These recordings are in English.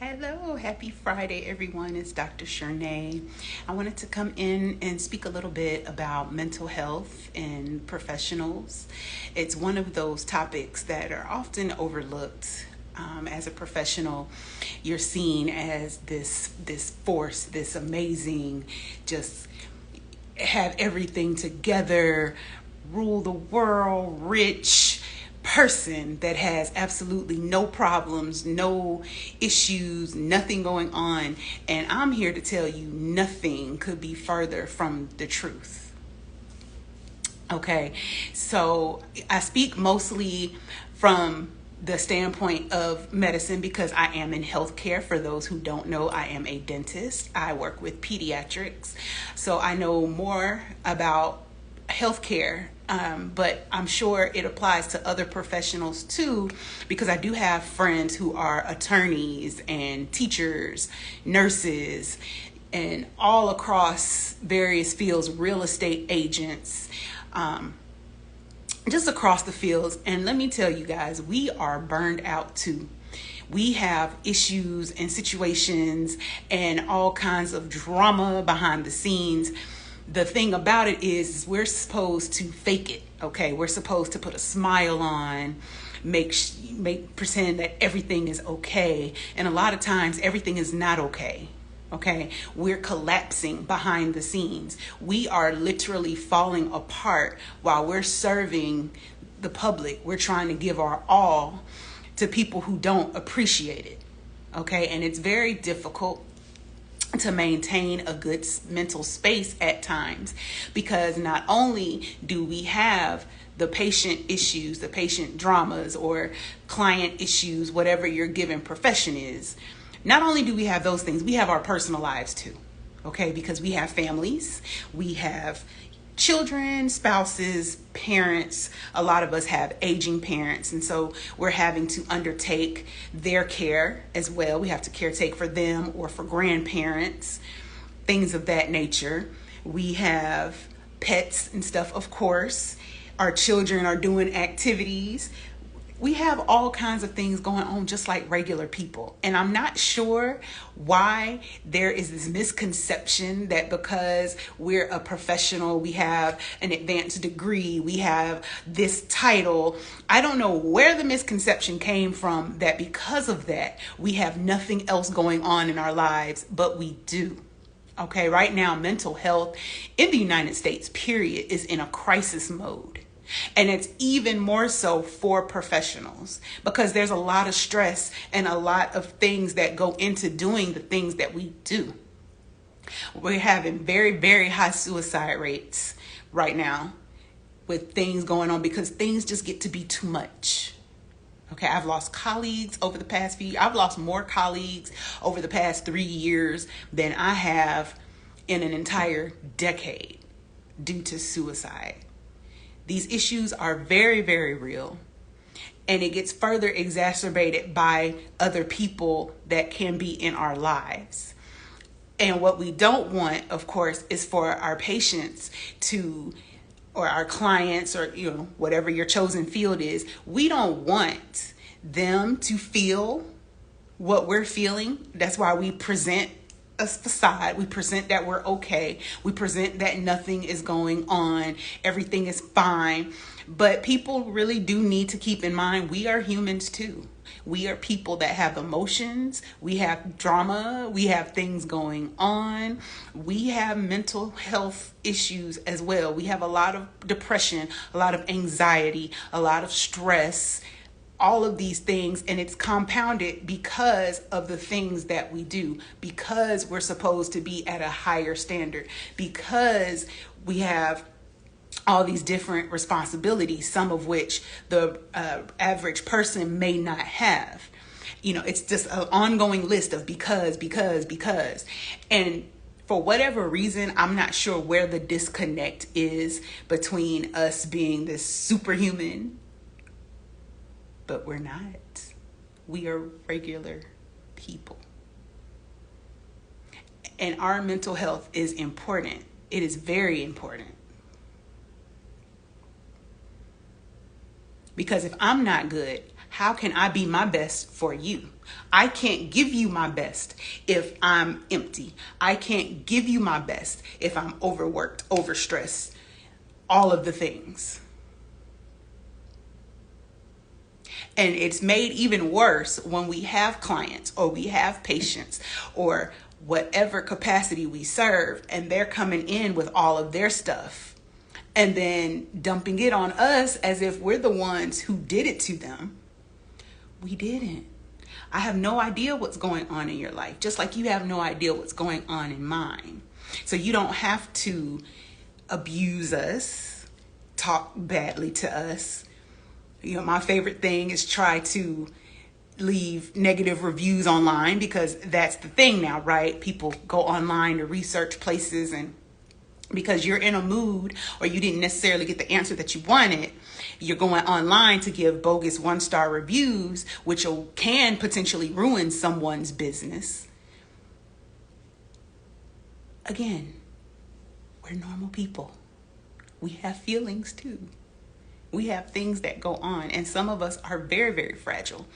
Hello, happy Friday, everyone. It's Dr. Shernay. I wanted to come in and speak a little bit about mental health and professionals. It's one of those topics that are often overlooked. As a professional, you're seen as this force, this amazing, just have everything together, rule the world, rich person that has absolutely no problems, no issues, nothing going on. And I'm here to tell you nothing could be further from the truth. Okay, so I speak mostly from the standpoint of medicine because I am in healthcare. For those who don't know, I am a dentist. I work with pediatrics. So I know more about healthcare, but I'm sure it applies to other professionals too, because I do have friends who are attorneys and teachers, nurses, and all across various fields, real estate agents, just across the fields. And let me tell you guys, we are burned out too. We have issues and situations and all kinds of drama behind the scenes. The thing about it is we're supposed to fake it, okay? We're supposed to put a smile on, pretend that everything is okay. And a lot of times everything is not okay. Okay, we're collapsing behind the scenes. We are literally falling apart while we're serving the public. We're trying to give our all to people who don't appreciate it. Okay, and it's very difficult to maintain a good mental space at times, because not only do we have the patient issues, the patient dramas, or client issues, whatever your given profession is. Not only do we have those things, we have our personal lives too, okay? Because we have families, we have children, spouses, parents. A lot of us have aging parents, and so we're having to undertake their care as well. We have to caretake for them or for grandparents, things of that nature. We have pets and stuff, of course. Our children are doing activities. We have all kinds of things going on just like regular people. And I'm not sure why there is this misconception that because we're a professional, we have an advanced degree, we have this title. I don't know where the misconception came from that because of that, we have nothing else going on in our lives, but we do. Okay, right now, mental health in the United States, period, is in a crisis mode. And it's even more so for professionals because there's a lot of stress and a lot of things that go into doing the things that we do. We're having very, very high suicide rates right now with things going on because things just get to be too much. Okay, I've lost colleagues over the past I've lost more colleagues over the past 3 years than I have in an entire decade due to suicide. These issues are very, very real, and it gets further exacerbated by other people that can be in our lives. And what we don't want, of course, is for our patients or our clients, or whatever your chosen field is, we don't want them to feel what we're feeling. That's why we present a facade. We present that we're okay. We present that nothing is going on. Everything is fine. But people really do need to keep in mind we are humans too. We are people that have emotions. We have drama. We have things going on. We have mental health issues as well. We have a lot of depression, a lot of anxiety, a lot of stress, all of these things, and it's compounded because of the things that we do, because we're supposed to be at a higher standard, because we have all these different responsibilities, some of which the average person may not have. It's just an ongoing list of because. And for whatever reason, I'm not sure where the disconnect is between us being this superhuman, but we're not. We are regular people. And our mental health is important. It is very important. Because if I'm not good, How can I be my best for you? I can't give you my best if I'm empty. I can't give you my best if I'm overworked, overstressed, all of the things. And it's made even worse when we have clients or we have patients or whatever capacity we serve, and they're coming in with all of their stuff and then dumping it on us as if we're the ones who did it to them. We didn't. I have no idea what's going on in your life, just like you have no idea what's going on in mine. So you don't have to abuse us, talk badly to us. You know, my favorite thing is try to leave negative reviews online, because that's the thing now, right? People go online to research places, and because you're in a mood or you didn't necessarily get the answer that you wanted, you're going online to give bogus 1-star reviews, which can potentially ruin someone's business. Again, we're normal people. We have feelings too. We have things that go on, and some of us are very, very fragile.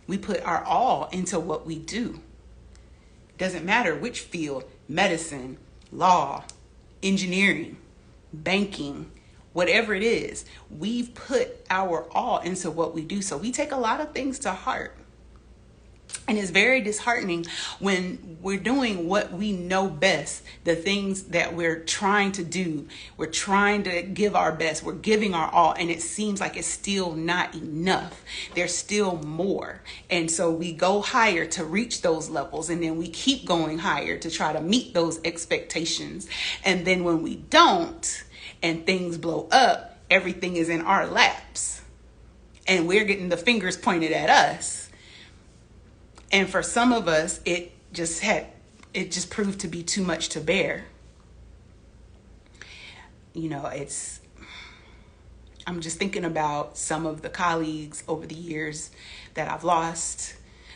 We put our all into what we do. Doesn't matter which field: medicine, law, engineering, banking, whatever it is, we've put our all into what we do. So we take a lot of things to heart. And it's very disheartening when we're doing what we know best, the things that we're trying to do. We're trying to give our best. We're giving our all. And it seems like it's still not enough. There's still more. And so we go higher to reach those levels. And then we keep going higher to try to meet those expectations. And then when we don't and things blow up, everything is in our laps. And we're getting the fingers pointed at us. And for some of us, it just proved to be too much to bear. You know, I'm just thinking about some of the colleagues over the years that I've lost.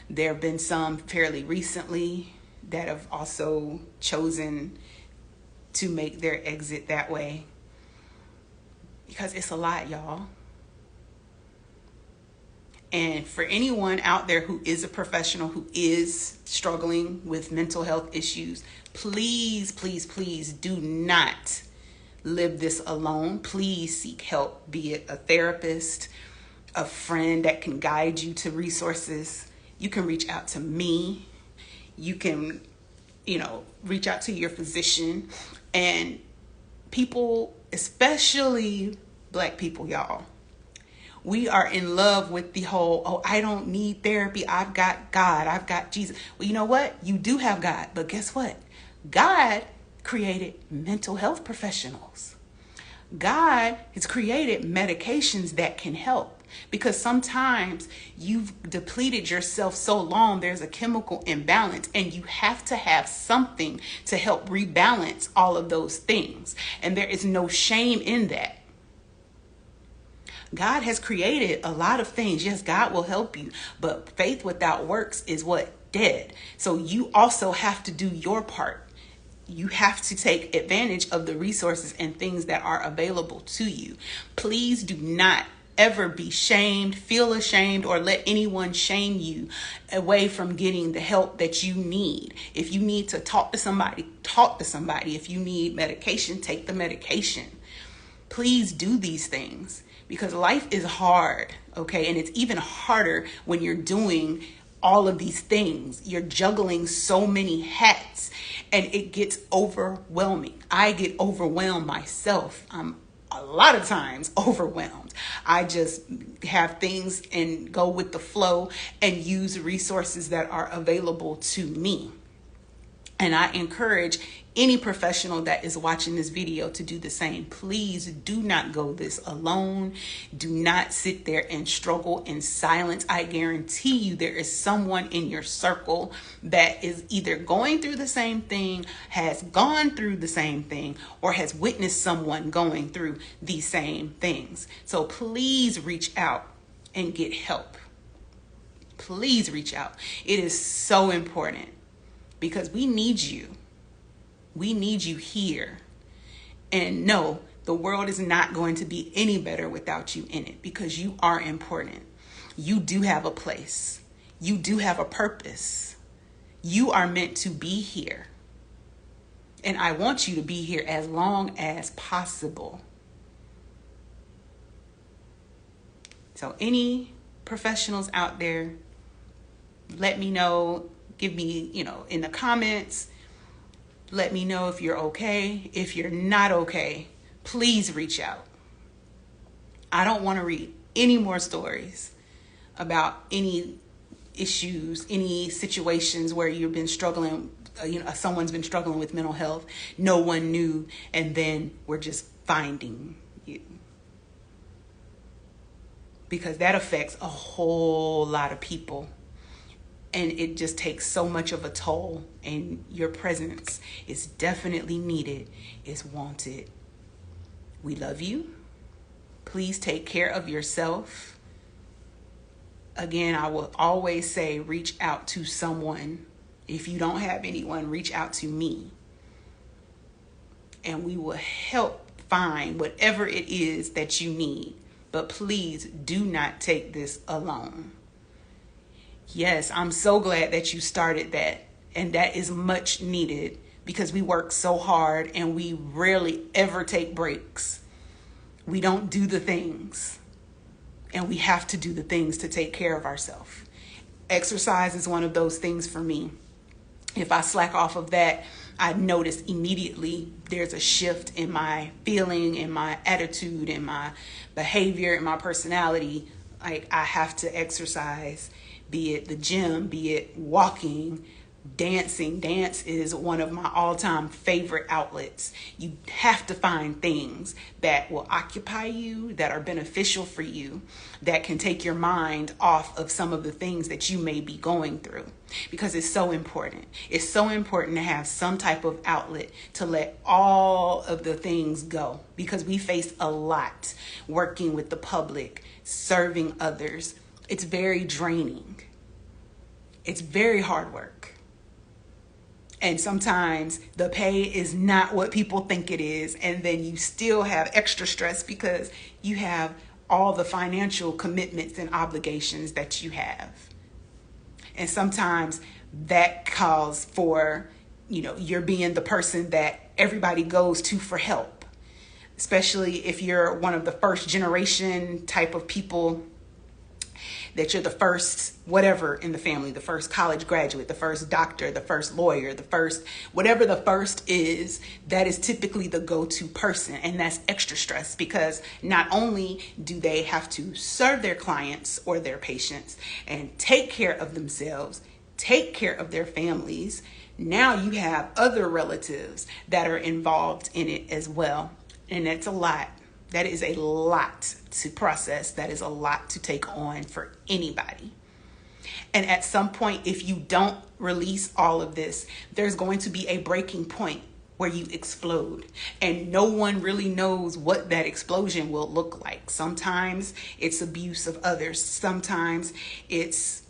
There have been some fairly recently that have also chosen to make their exit that way, because it's a lot, y'all. And for anyone out there who is a professional, who is struggling with mental health issues, please, please, please do not live this alone. Please seek help, be it a therapist, a friend that can guide you to resources. You can reach out to me. You can, reach out to your physician. And people, especially Black people, y'all, we are in love with the whole, I don't need therapy. I've got God. I've got Jesus. Well, you know what? You do have God. But guess what? God created mental health professionals. God has created medications that can help, because sometimes you've depleted yourself so long, there's a chemical imbalance, and you have to have something to help rebalance all of those things. And there is no shame in that. God has created a lot of things. Yes, God will help you, but faith without works is what? Dead. So you also have to do your part. You have to take advantage of the resources and things that are available to you. Please do not ever be shamed, feel ashamed, or let anyone shame you away from getting the help that you need. If you need to talk to somebody, talk to somebody. If you need medication, take the medication. Please do these things, because life is hard, okay? And it's even harder when you're doing all of these things. You're juggling so many hats, and it gets overwhelming. I get overwhelmed myself. I'm a lot of times overwhelmed. I just have things and go with the flow and use resources that are available to me. And I encourage any professional that is watching this video to do the same. Please do not go this alone. Do not sit there and struggle in silence. I guarantee you there is someone in your circle that is either going through the same thing, has gone through the same thing, or has witnessed someone going through the same things. So please reach out and get help. Please reach out. It is so important, because we need you. We need you here. And no, the world is not going to be any better without you in it, because you are important. You do have a place. You do have a purpose. You are meant to be here. And I want you to be here as long as possible. So any professionals out there, let me know. Give me, in the comments, let me know if you're okay. If you're not okay, please reach out. I don't want to read any more stories about any issues, any situations where you've been struggling, someone's been struggling with mental health. No one knew, and then we're just finding you. Because that affects a whole lot of people. And it just takes so much of a toll, and your presence is definitely needed, is wanted. We love you. Please take care of yourself. Again, I will always say, reach out to someone. If you don't have anyone, reach out to me. And we will help find whatever it is that you need. But please do not take this alone. Yes, I'm so glad that you started that. And that is much needed, because we work so hard and we rarely ever take breaks. We don't do the things. And we have to do the things to take care of ourselves. Exercise is one of those things for me. If I slack off of that, I notice immediately there's a shift in my feeling, in my attitude, in my behavior, in my personality. Like, I have to exercise. Be it the gym, be it walking, dancing. Dance is one of my all-time favorite outlets. You have to find things that will occupy you, that are beneficial for you, that can take your mind off of some of the things that you may be going through. Because it's so important. It's so important to have some type of outlet to let all of the things go. Because we face a lot working with the public, serving others. It's very draining. It's very hard work. And sometimes the pay is not what people think it is. And then you still have extra stress because you have all the financial commitments and obligations that you have. And sometimes that calls for, you're being the person that everybody goes to for help. Especially if you're one of the first generation type of people, that you're the first whatever in the family, the first college graduate, the first doctor, the first lawyer, the first, whatever the first is, that is typically the go-to person. And that's extra stress, because not only do they have to serve their clients or their patients and take care of themselves, take care of their families, now you have other relatives that are involved in it as well. And that's a lot. That is a lot to process. That is a lot to take on for anybody. And at some point, if you don't release all of this, there's going to be a breaking point where you explode. And no one really knows what that explosion will look like. Sometimes it's abuse of others. Sometimes it's,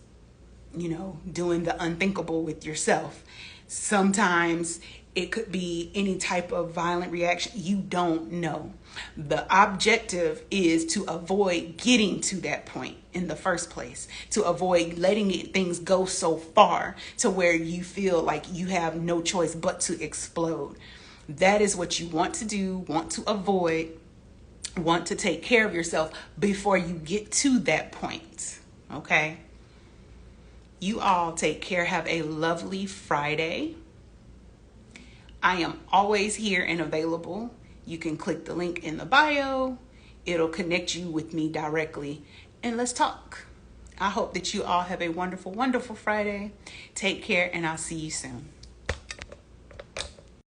doing the unthinkable with yourself. Sometimes it could be any type of violent reaction. You don't know. The objective is to avoid getting to that point in the first place, to avoid letting things go so far to where you feel like you have no choice but to explode. That is what you want to do, want to avoid, want to take care of yourself before you get to that point. Okay? You all take care. Have a lovely Friday. I am always here and available. You can click the link in the bio. It'll connect you with me directly, and let's talk. I hope that you all have a wonderful, wonderful Friday. Take care, and I'll see you soon.